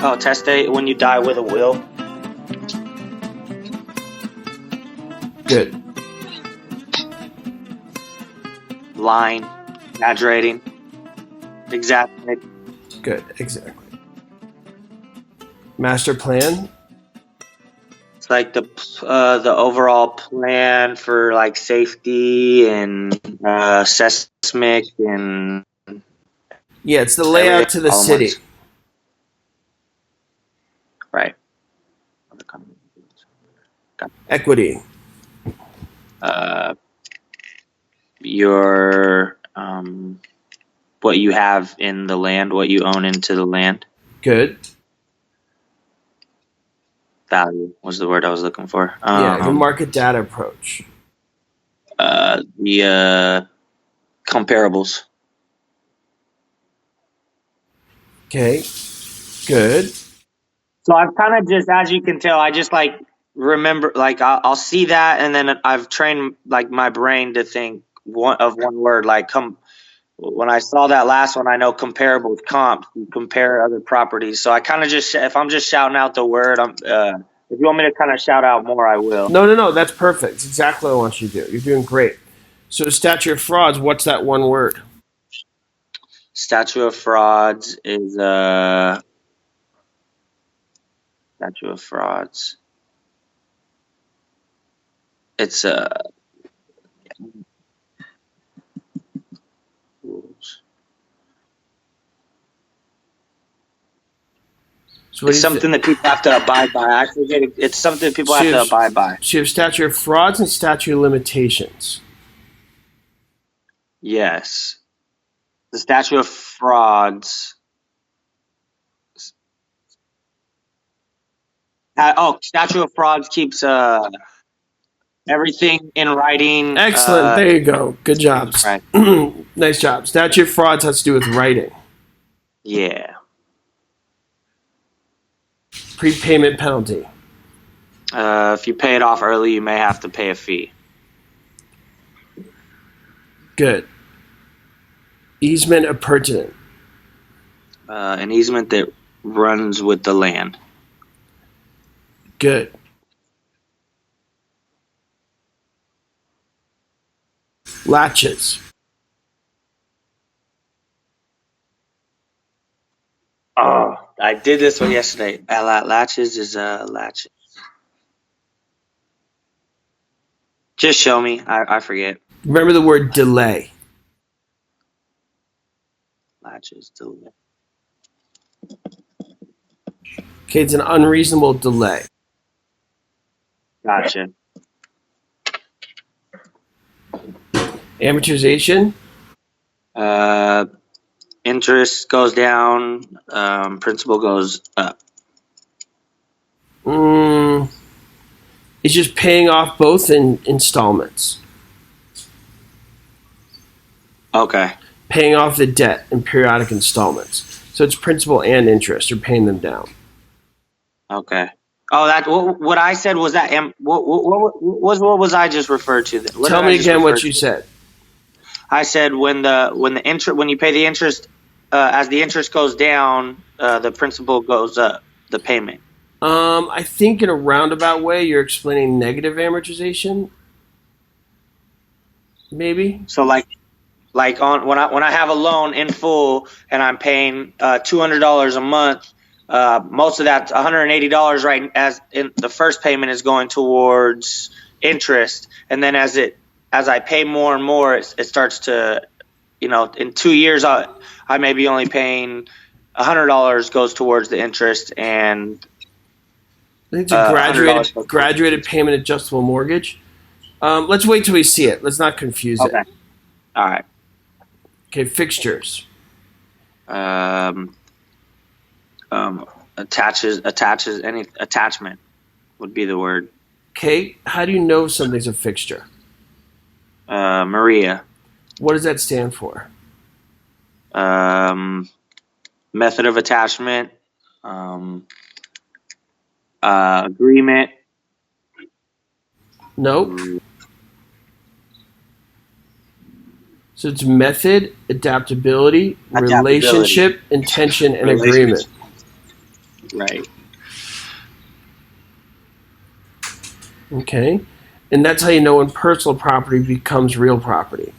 Oh, testate when you die with a will. Good. Lying, exaggerating, exaggerating. Good, exactly. Master plan? It's like the overall plan for like safety and seismic and Yeah, it's the layout to the city. Right. Equity. Your what you have in the land, what you own into the land. Good. Value was the word I was looking for. Yeah, the market data approach. The comparables. Okay, good. So I've kind of just, as you can tell, I just like remember, like I'll see that, and then I've trained like my brain to think one word. Like when I saw that last one, I know comparables, comp, you compare other properties. So I kind of just, if I'm just shouting out the word, if you want me to kind of shout out more, I will. No, that's perfect. It's exactly what I want you to do. You're doing great. So statute of frauds, what's that one word? Statute of frauds is statute of frauds. It's rules. So it's something that people have to abide by. I forget. It's something people have to abide by. So you have statute of frauds and statute of limitations. Yes. The statute of frauds. Statute of frauds keeps everything in writing. Excellent. There you go. Good job. Right. Nice job. Statute of frauds has to do with writing. Yeah. Prepayment penalty. If you pay it off early, you may have to pay a fee. Good. Easement appurtenant. An easement that runs with the land. Good. Laches. Oh, I did this one yesterday. Laches is laches. Just show me. I forget. Remember the word delay. Laches, delay. Okay, it's an unreasonable delay. Gotcha. Amortization. Interest goes down. Principal goes up. It's just paying off both in installments. Okay. Paying off the debt in periodic installments. So it's principal and interest. You're paying them down. Okay. Oh, that what I said was that. What was I just referred to? Tell me again what you said. I said when you pay the interest, as the interest goes down, the principal goes up. The payment. I think in a roundabout way, you're explaining negative amortization. Maybe. So like on when I have a loan in full and I'm paying $200 a month, most of that $180 right as in the first payment is going towards interest, and then as I pay more and more, it starts to, in 2 years I may be only paying $100 goes towards the interest, and I think it's a graduated payment adjustable mortgage. Let's wait till we see it. Let's not confuse it. All right. Okay, fixtures. Attachment would be the word. Okay, how do you know something's a fixture? Maria. What does that stand for? Method of attachment. Agreement. Nope. So it's method, adaptability, relationship, intention, and agreement. Right. Okay. And that's how you know when personal property becomes real property.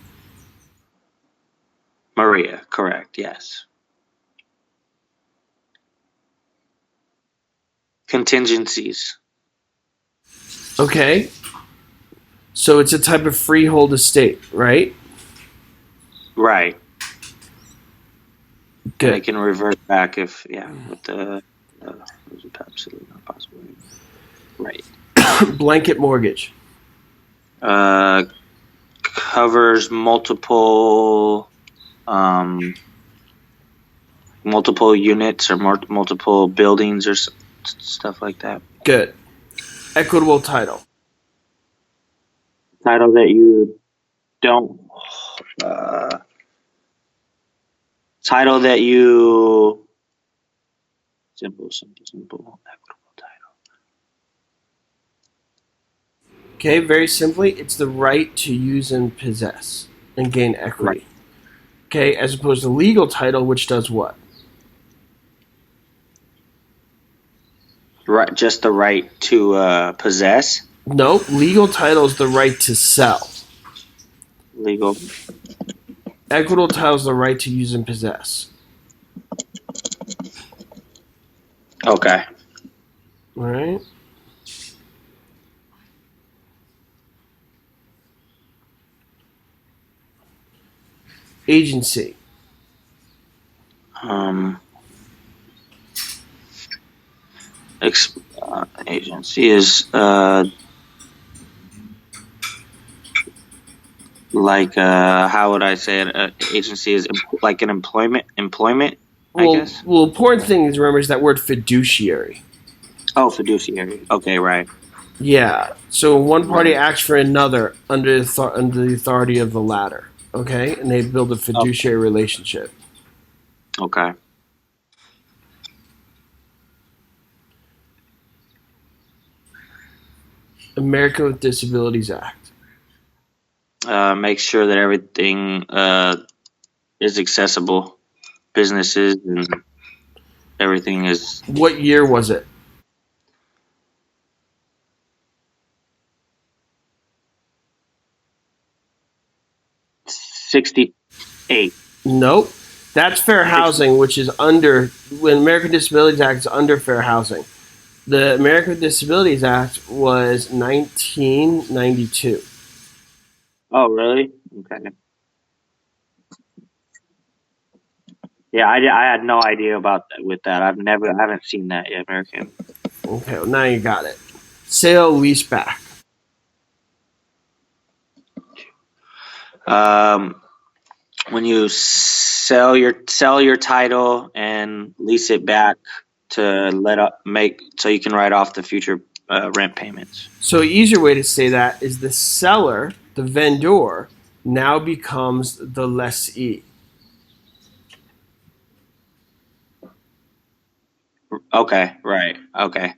Maria, correct, yes. Contingencies. Okay. So it's a type of freehold estate, right? Right. Good. They can revert back if, with the absolutely not possible. Right. Blanket mortgage. Covers multiple units or multiple buildings or stuff like that. Good. Equitable title. Title that you don't. Title that you. Simple. Equitable title. Okay, very simply, it's the right to use and possess and gain equity. Right. Okay, as opposed to legal title, which does what? Right, just the right to possess. No, legal title is the right to sell. Legal. Equitable title is the right to use and possess. Okay. All right. Agency. Agency is like how would I say it? Agency is like an employment. I guess. Well, important thing is remember is that word fiduciary. Oh, fiduciary. Okay, right. Yeah. So one party acts for another under the authority of the latter. Okay, and they build a fiduciary relationship. Okay. American with Disabilities Act. Make sure that everything is accessible. Businesses and everything is. What year was it? '68. Nope. That's fair housing, which is under when American Disabilities Act is under fair housing. The American with Disabilities Act was 1992. Oh, really? Okay. Yeah, I had no idea about that. With that, I haven't seen that yet. American. Okay, well now you got it. Sale-leaseback. When you sell your title and lease it back to so you can write off the future rent payments. So an easier way to say that is the seller, the vendor, now becomes the lessee. Okay, right. Okay.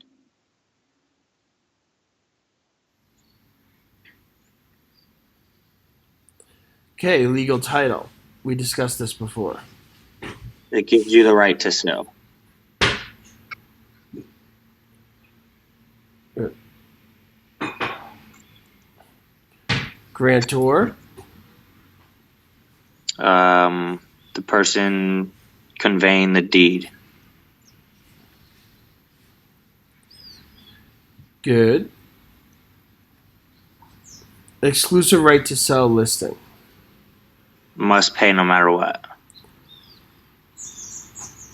Okay, legal title. We discussed this before. It gives you the right to sell. Grantor. The person conveying the deed. Good. Exclusive right to sell listing. Must pay no matter what.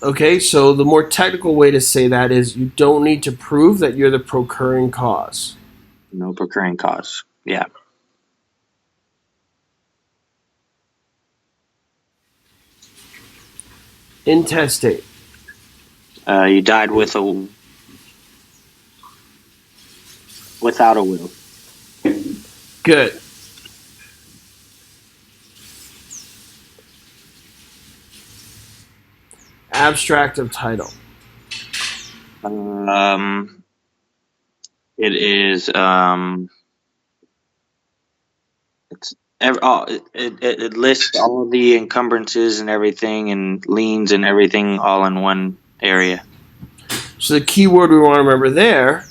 Okay, so the more technical way to say that is you don't need to prove that you're the procuring cause. No procuring cause. Yeah. Intestate. You died without a will. Good. Abstract of title. It is it lists all of the encumbrances and everything and liens and everything all in one area. So the key word we want to remember there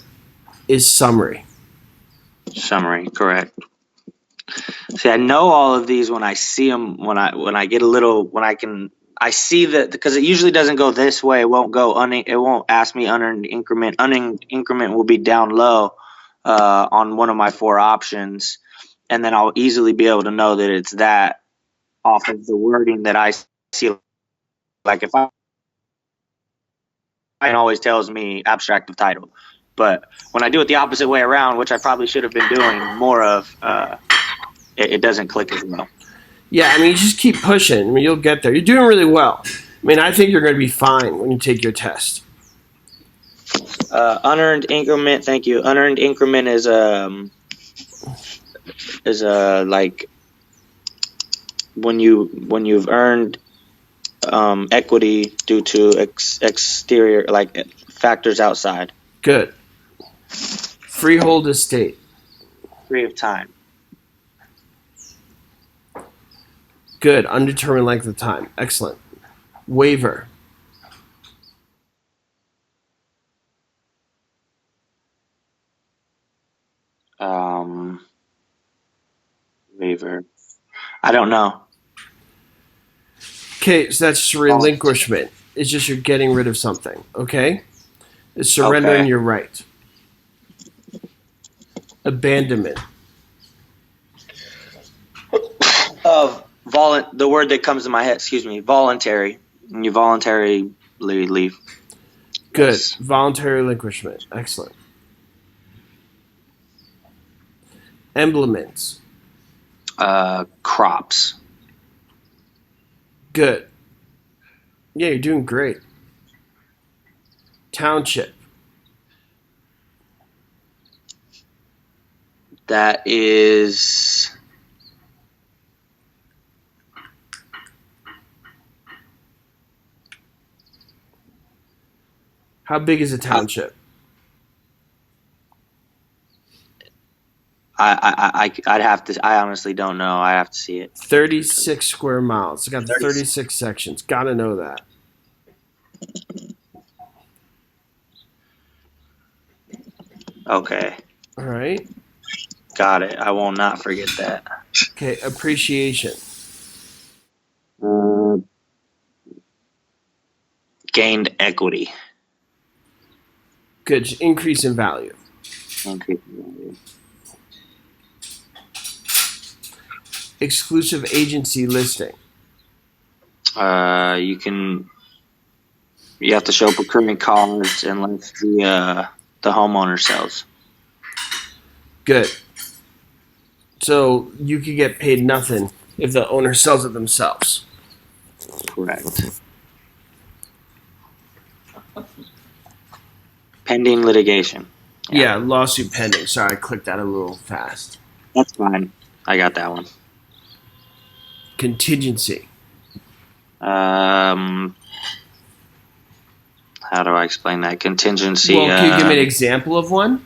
is summary. Summary, correct. See, I know all of these when I see them. When I get a little, I see that because it usually doesn't go this way. It won't go it won't ask me unearned increment. Unearned increment will be down low on one of my 4 options, and then I'll easily be able to know that it's that off of the wording that I see. Like if it always tells me abstract of title, but when I do it the opposite way around, which I probably should have been doing more of, it doesn't click as well. Yeah, I mean, you just keep pushing. I mean, you'll get there. You're doing really well. I mean, I think you're going to be fine when you take your test. Unearned increment. Thank you. Unearned increment is like when you've earned equity due to exterior, like factors outside. Good. Freehold estate. Free of time. Good. Undetermined length of time. Excellent. Waiver. Waiver. I don't know. Okay, so that's relinquishment. It's just you're getting rid of something. Okay? It's surrendering your right. Abandonment. The word that comes to my head, voluntary. You voluntarily leave. Good. Yes. Voluntary relinquishment. Excellent. Emblements. Crops. Good. Yeah, you're doing great. Township. That is... How big is a township? I'd have to. I honestly don't know. I have to see it. 36 square miles. It's got 36 sections. Gotta know that. Okay. All right. Got it. I will not forget that. Okay. Appreciation. Gained equity. Good. Increase in value. Increase in value. Exclusive agency listing. You have to show procurement cards unless the homeowner sells. Good. So you could get paid nothing if the owner sells it themselves. Correct. Pending litigation. Yeah, lawsuit pending. Sorry, I clicked that a little fast. That's fine. I got that one. Contingency. How do I explain that? Contingency. Well, can you give me an example of one?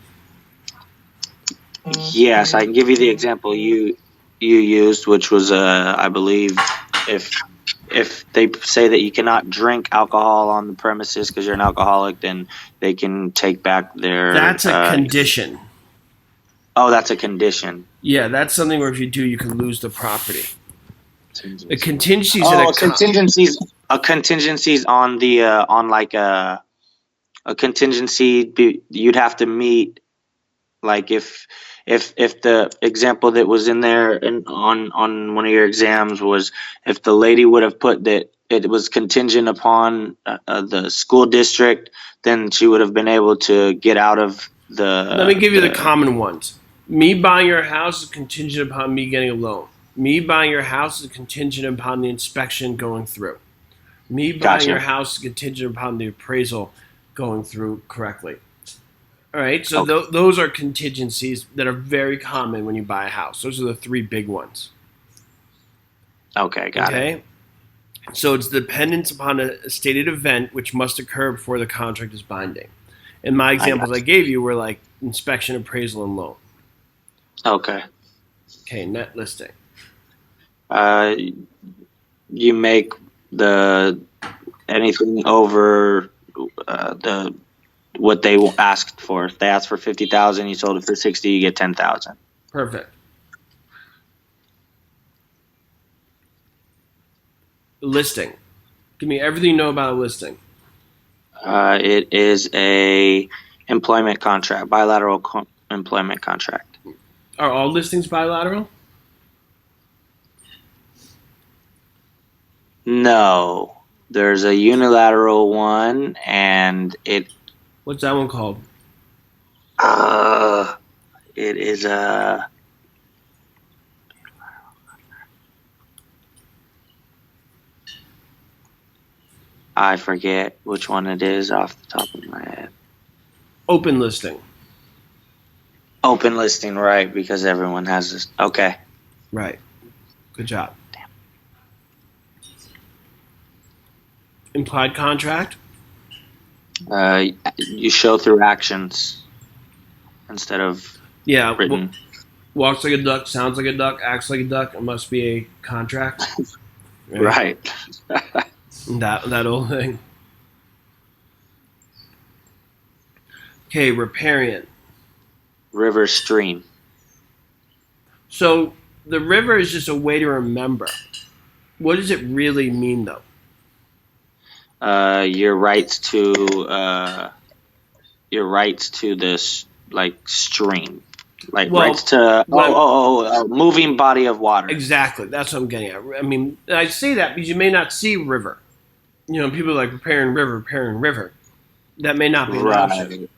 Yes, I can give you the example you used, which was I believe if they say that you cannot drink alcohol on the premises because you're an alcoholic, then they can take back their. That's a condition. Oh, that's a condition. Yeah, that's something where if you do, you can lose the property. The contingencies. A contingencies on the on like a contingency. You'd have to meet, like if the example that was in there and on one of your exams was if the lady would have put that it was contingent upon the school district, then she would have been able to get out of the. Let me give you the common ones. Me buying your house is contingent upon me getting a loan. Me buying your house is contingent upon the inspection going through. Me buying your house is contingent upon the appraisal going through correctly. All right, so those are contingencies that are very common when you buy a house. Those are the 3 big ones. Okay, got it. So it's dependence upon a stated event which must occur before the contract is binding. And my examples I gave you were like inspection, appraisal, and loan. Okay. Okay, net listing. You make anything over the what they asked for. If they asked for 50,000, you sold it for 60, you get 10,000. Perfect. Listing. Give me everything you know about a listing. It is a employment contract, bilateral employment contract. Are all listings bilateral? No, there's a unilateral one, and What's that one called? it is a. I forget which one it is off the top of my head. Open listing. Open listing, right? Because everyone has this. Okay. Right. Good job. Damn. Implied contract. You show through actions instead of written. Walks like a duck, sounds like a duck, acts like a duck. It must be a contract. Right. that old thing. Okay, riparian. River, stream. So the river is just a way to remember. What does it really mean, though? Your rights to this stream, rights to moving body of water. Exactly, that's what I'm getting at. I mean, I say that because you may not see river. People are like repairing river. That may not be an option.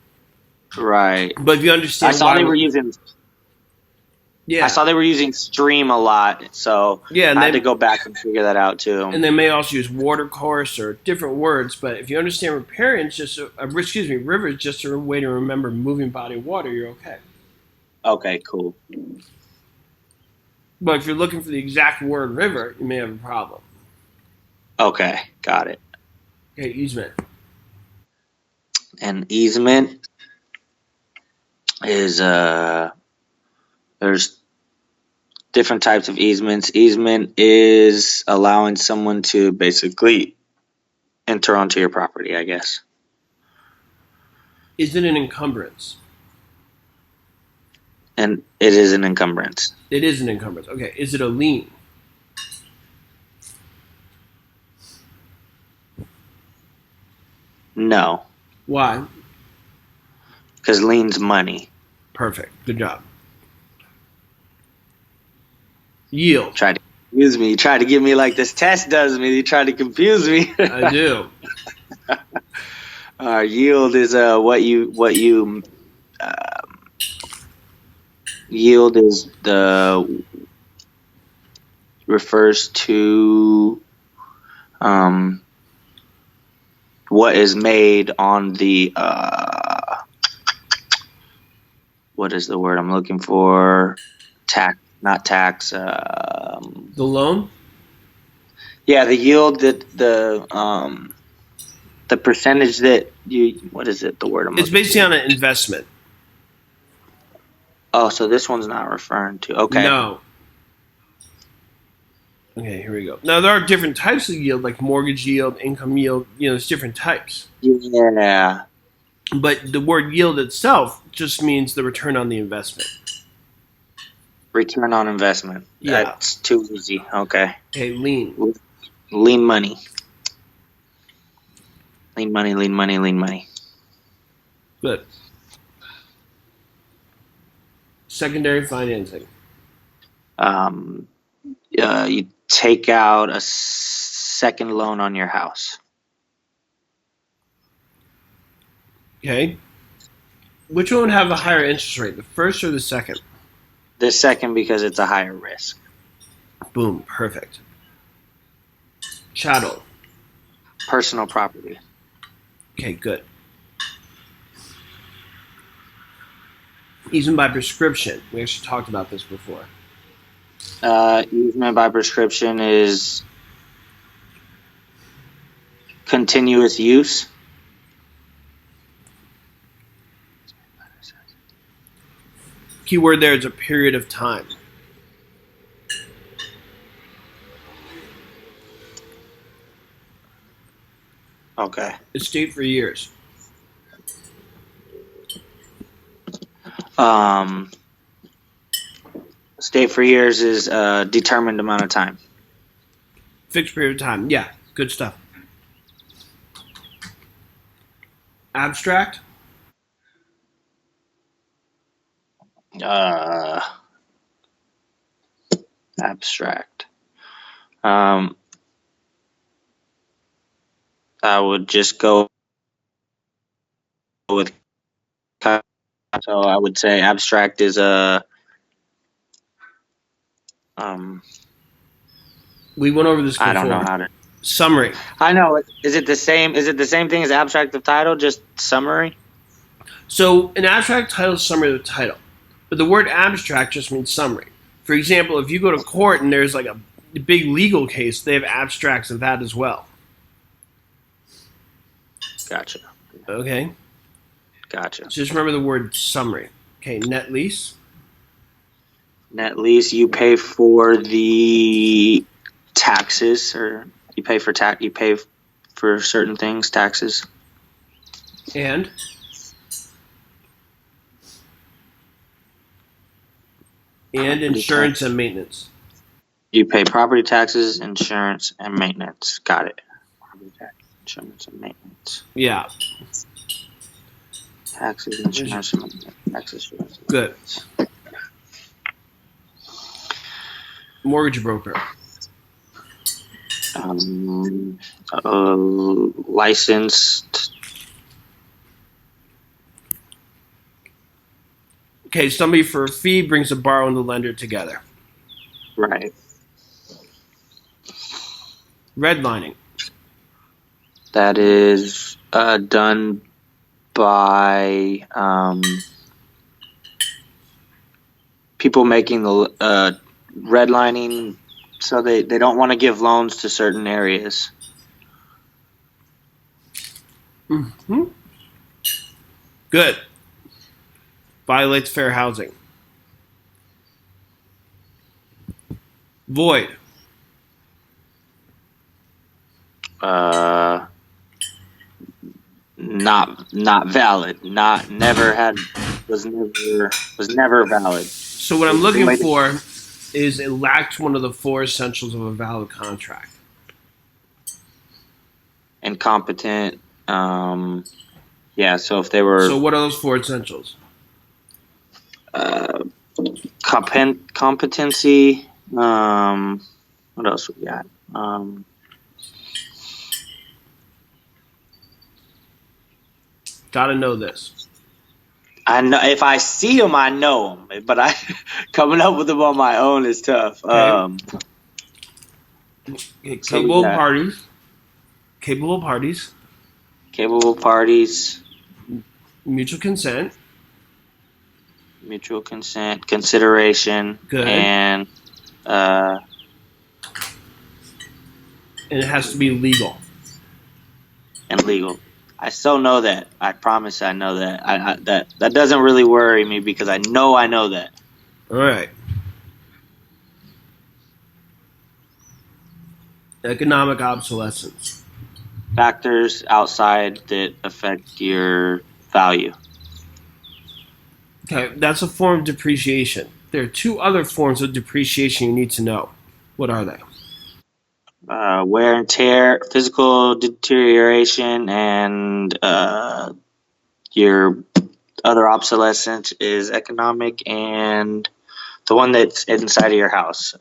Right. But if you understand, I saw they were using stream a lot, so I had to go back and figure that out too. And they may also use water course or different words, but if you understand riparian, river is just a way to remember moving body of water, you're okay. Okay, cool. But if you're looking for the exact word river, you may have a problem. Okay, got it. Okay, easement. An easement is there's different types of easements. Easement is allowing someone to basically enter onto your property, I guess. Is it an encumbrance? And it is an encumbrance. It is an encumbrance. Okay, is it a lien? No. Why? Because lien's money. Perfect. Good job. Yield. Try to confuse me. You try to give me like this test does me. You try to confuse me. I do. Yield is yield is refers to what is made on the what is the word I'm looking for? Not tax. The loan? Yeah, the yield that the percentage that what is it? The word I'm looking for? It's basically on an investment. Oh, so this one's not referring to. Okay. No. Okay, here we go. Now, there are different types of yield, like mortgage yield, income yield. There's different types. Yeah. But the word yield itself just means the return on the investment. Return on investment. Yeah. That's too easy. Okay. Okay, lien. Lien money. Lien money. Good. Secondary financing. You take out a second loan on your house. Okay. Which one would have a higher interest rate, the first or the second? The second, because it's a higher risk. Boom. Perfect. Chattel. Personal property. Okay, good. Easement by prescription. We actually talked about this before. Easement by prescription is continuous use. Keyword there is a period of time. Okay. Estate for years. State for years is a determined amount of time. Fixed period of time. Yeah, good stuff. Abstract. Abstract. I would just go with, so I would say abstract is a we went over this before. I don't know how to summary. I know. Is it the same thing as abstract of title, just summary? So an abstract title is summary of the title, but the word abstract just means summary. For example, if you go to court and there's like a big legal case, they have abstracts of that as well. Gotcha. Okay. Gotcha. So just remember the word summary. Okay, net lease. Net lease, you pay for the taxes, or you pay for certain things, taxes. And insurance and maintenance. You pay property taxes, insurance, and maintenance. Got it. Property tax, insurance, and maintenance. Yeah. Taxes, insurance, and maintenance. Taxes, insurance, and good. Mortgage broker. Licensed. Okay, somebody for a fee brings a borrower and the lender together. Right. Redlining. That is done by people making the redlining, so they don't want to give loans to certain areas. Mm-hmm. Good. Violates fair housing. Void. Not valid. Was never valid. So what I'm looking for is it lacks one of the four essentials of a valid contract. Incompetent. Yeah. So if they were. So what are those four essentials? Competency. What else we got? Gotta know this. I know if I see them, I know them, but coming up with them on my own is tough. Okay. Capable parties. Capable parties. Capable parties. Mutual consent. Mutual consent. Consideration. Good. And it has to be legal. And legal. I still know that. I promise I know that. That doesn't really worry me because I know that. All right. Economic obsolescence. Factors outside that affect your value. Okay, that's a form of depreciation. There are two other forms of depreciation you need to know. What are they? Wear and tear, physical deterioration, and your other obsolescence is economic, and the one that's inside of your house.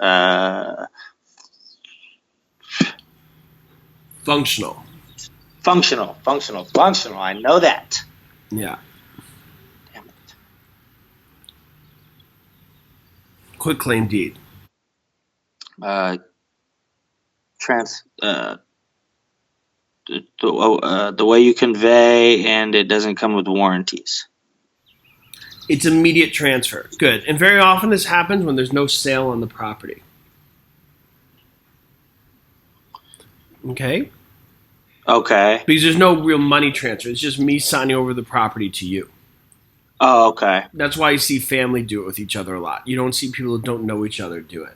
Functional. Functional. I know that. Yeah. Damn it. Quitclaim deed. The way you convey, and it doesn't come with warranties. It's immediate transfer. Good. And very often this happens when there's no sale on the property. Okay? Okay. Because there's no real money transfer. It's just me signing over the property to you. Oh, okay. That's why you see family do it with each other a lot. You don't see people who don't know each other do it.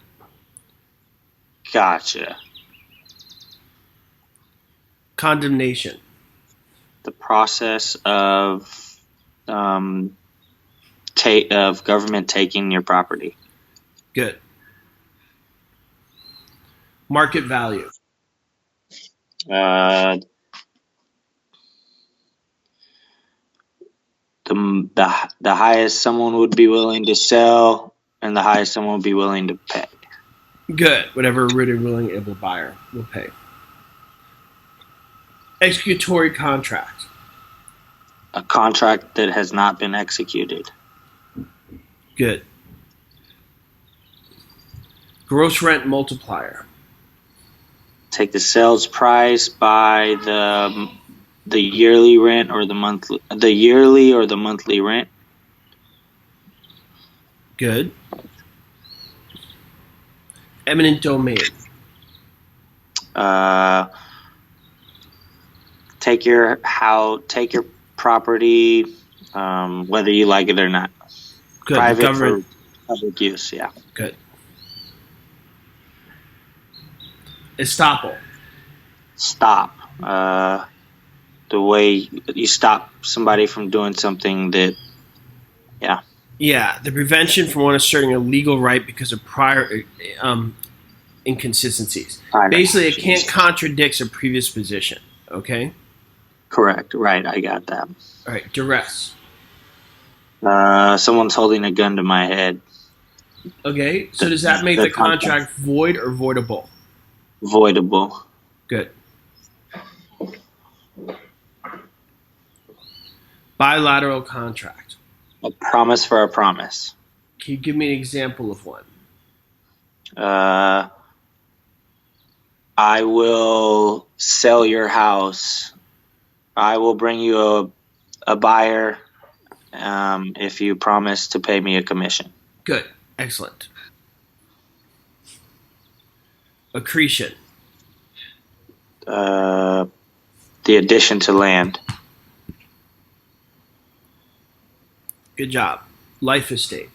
Gotcha. Condemnation. The process of government taking your property. Good. Market value. The highest someone would be willing to sell, and the highest someone would be willing to pay. Good. Whatever a really willing, able buyer will pay. Executory contract. A contract that has not been executed. Good. Gross rent multiplier. Take the sales price by the yearly rent or the monthly rent. Good. Eminent domain. Take your property, whether you like it or not. Good. Private for public use, yeah. Good. Estoppel. Stop. The way you stop somebody from doing something that, yeah. Yeah, the prevention from one asserting a legal right because of prior inconsistencies. Basically, it can't contradict a previous position. Okay? Correct. Right, I got that. All right, duress. Someone's holding a gun to my head. Okay, so does that make the contract void or voidable? Voidable. Good. Bilateral contract. A promise for a promise. Can you give me an example of one? I will sell your house. I will bring you a buyer if you promise to pay me a commission. Good. Excellent. Accretion. The addition to land. Good job. Life estate.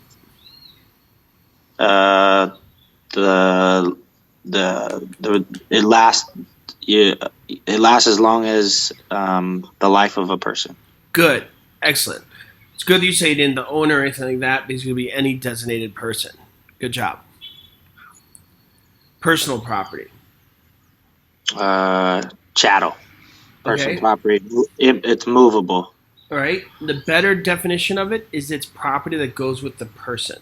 It lasts as long as the life of a person. Good. Excellent. It's good that you say it in the owner or anything like that, because it could be any designated person. Good job. Personal property. Chattel. Personal property. It's movable. All right. The better definition of it is it's property that goes with the person.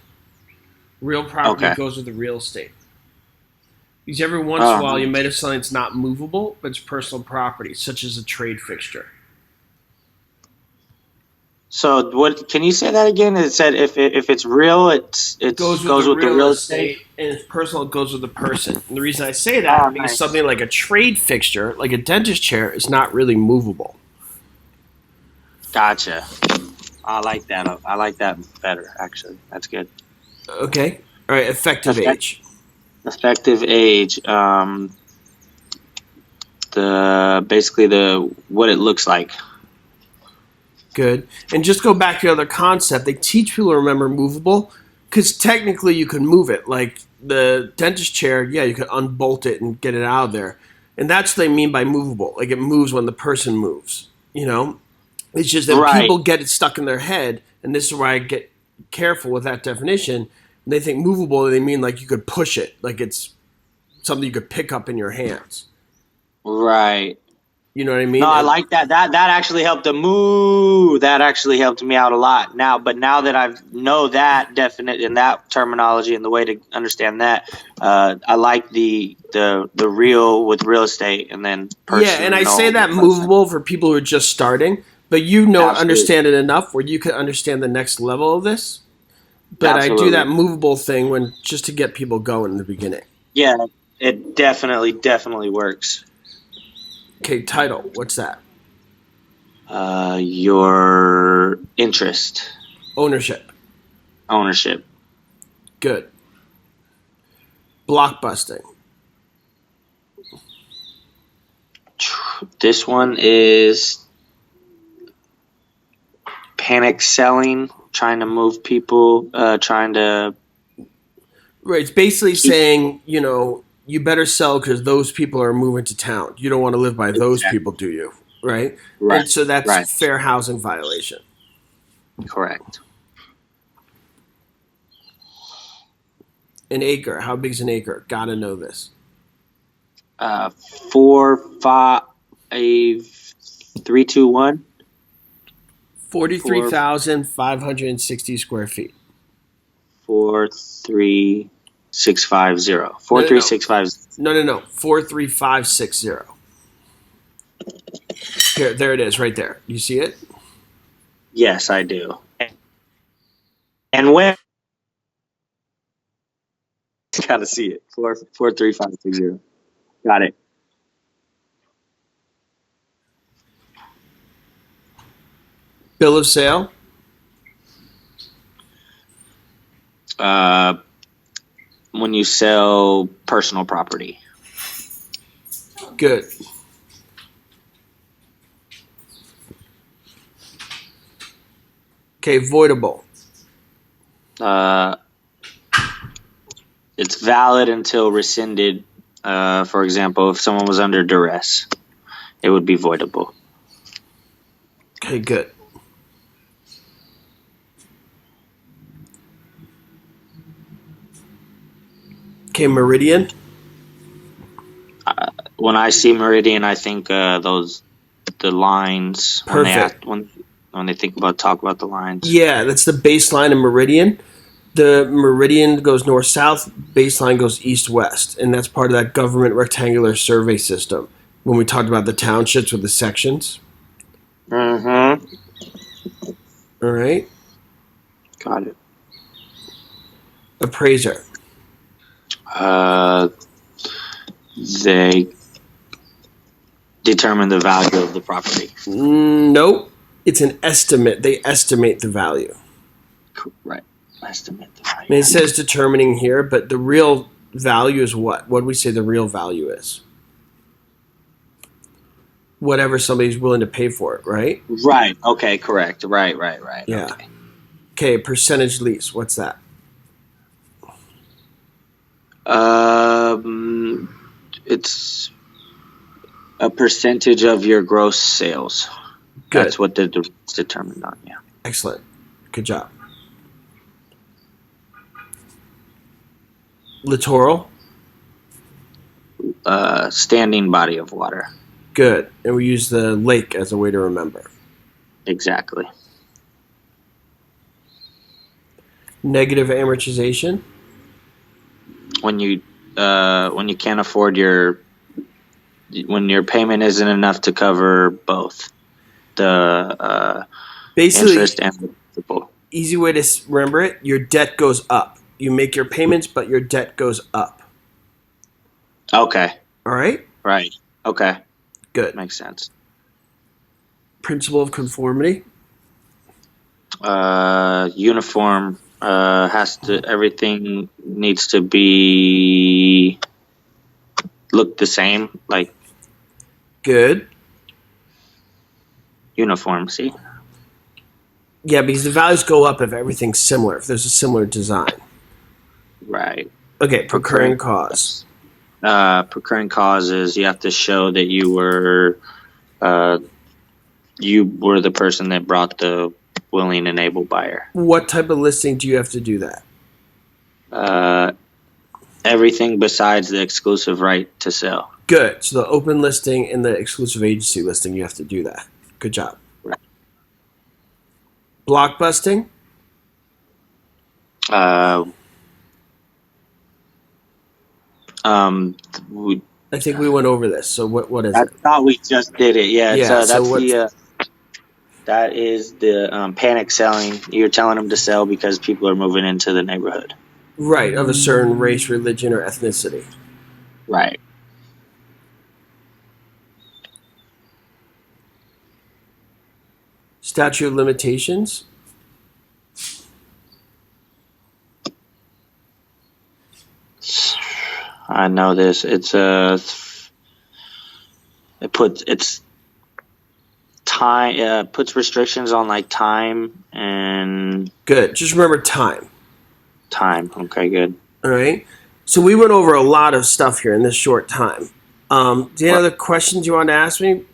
Real property goes with the real estate. Because every once in a while you might have something that's not movable, but it's personal property, such as a trade fixture. So what? Can you say that again? It said if it's real, it goes with the real estate, and if personal, it goes with the person. And the reason I say that is because something like a trade fixture, like a dentist chair, is not really movable. Gotcha. I like that. I like that better, actually. That's good. Okay. All right. Effective age. Effective age. Basically what it looks like. Good. And just go back to the other concept. They teach people to remember movable because technically you can move it. Like the dentist chair, yeah, you could unbolt it and get it out of there. And that's what they mean by movable. Like it moves when the person moves, you know? It's just that people get it stuck in their head, and this is where I get careful with that definition. When they think movable, they mean like you could push it, like it's something you could pick up in your hands. Right. You know what I mean? No, I like that. That actually helped to move. That actually helped me out a lot. Now that I know that definite in that terminology and the way to understand that, I like the real with real estate and then personal. Yeah, and I say that movable for people who are just starting, but understand it enough where you could understand the next level of this. But I do that movable thing just to get people going in the beginning. Yeah, it definitely works. Okay, title. What's that? Your interest. Ownership. Good. Blockbusting. This one is panic selling, trying to move people, trying to... Right, it's basically saying, you better sell because those people are moving to town. You don't want to live by those people, do you? Right? And so that's fair housing violation. Correct. An acre. How big's an acre? Gotta know this. 4, 5, 3, 2, 1. 43,560 square feet. 43650. 43650. No. 43560. Here, there it is, right there. You see it? Yes, I do. And when? Gotta see it. 43560. Got it. Bill of sale. When you sell personal property. Good. Okay, voidable. It's valid until rescinded. For example, if someone was under duress, it would be voidable. Okay, good. Okay, meridian. When I see meridian, I think the lines. Perfect. When they talk about the lines. Yeah, that's the baseline of meridian. The meridian goes north-south, baseline goes east-west, and that's part of that government rectangular survey system when we talked about the townships with the sections. Mm-hmm. All right. Got it. Appraiser. They determine the value of the property. Nope. It's an estimate. They estimate the value. Right. Estimate the value. And it says determining here, but the real value is what? What do we say the real value is? Whatever somebody's willing to pay for it, right? Right. Okay, correct. Right. Yeah. Okay, percentage lease. What's that? It's a percentage of your gross sales. Good. That's what it's determined on, yeah. Excellent. Good job. Littoral. Standing body of water. Good. And we use the lake as a way to remember. Exactly. Negative amortization. When you can't afford when your payment isn't enough to cover both the basically interest and the principal. Easy way to remember it: your debt goes up. You make your payments, but your debt goes up. Okay. All right. Right. Okay. Good. Makes sense. Principle of conformity. Uniform. Everything needs to be look the same, like good. Uniform, see? Yeah, because the values go up if everything's similar, if there's a similar design. Right. Okay, procuring cause. Procuring causes, you have to show that you were the person that brought the willing and able buyer. What type of listing do you have to do that? Everything besides the exclusive right to sell. Good. So the open listing and the exclusive agency listing, you have to do that. Good job. Right. Block busting. I think we went over this. So what is it? I thought we just did it. Yeah. Yeah. That is the panic selling. You're telling them to sell because people are moving into the neighborhood. Right, of a certain race, religion, or ethnicity. Right. Statute of limitations. I know this. It's time. Puts restrictions on like time and. Good. Just remember time. Time. Okay. Good. All right. So we went over a lot of stuff here in this short time. Do you have other questions you want to ask me?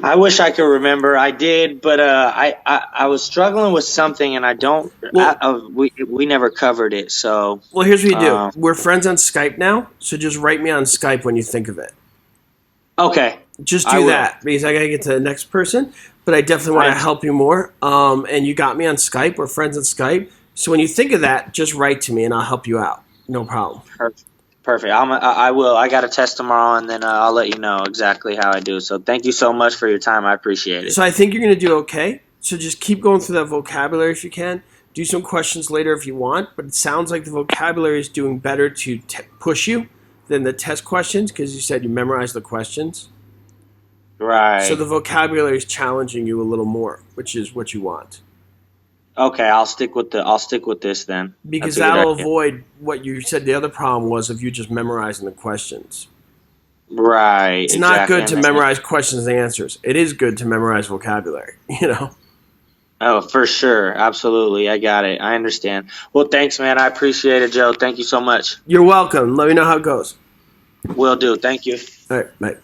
I wish I could remember. I did, but I was struggling with something, and I don't. Well, We never covered it. So well, here's what you do. We're friends on Skype now, so just write me on Skype when you think of it. Okay. Just do that because I gotta get to the next person. But I definitely want to help you more. And you got me on Skype. We're friends on Skype. So when you think of that, just write to me, and I'll help you out. No problem. Perfect. I will. I got a test tomorrow, and then I'll let you know exactly how I do. So thank you so much for your time. I appreciate it. So I think you're going to do okay. So just keep going through that vocabulary if you can. Do some questions later if you want. But it sounds like the vocabulary is doing better to push you than the test questions because you said you memorized the questions. Right. So the vocabulary is challenging you a little more, which is what you want. Okay, I'll stick with this then. Because that'll avoid what you said the other problem was of you just memorizing the questions. Right. It's not good to memorize questions and answers. It is good to memorize vocabulary, you know? Oh, for sure. Absolutely. I got it. I understand. Well, thanks, man. I appreciate it, Joe. Thank you so much. You're welcome. Let me know how it goes. Will do. Thank you. All right, bye.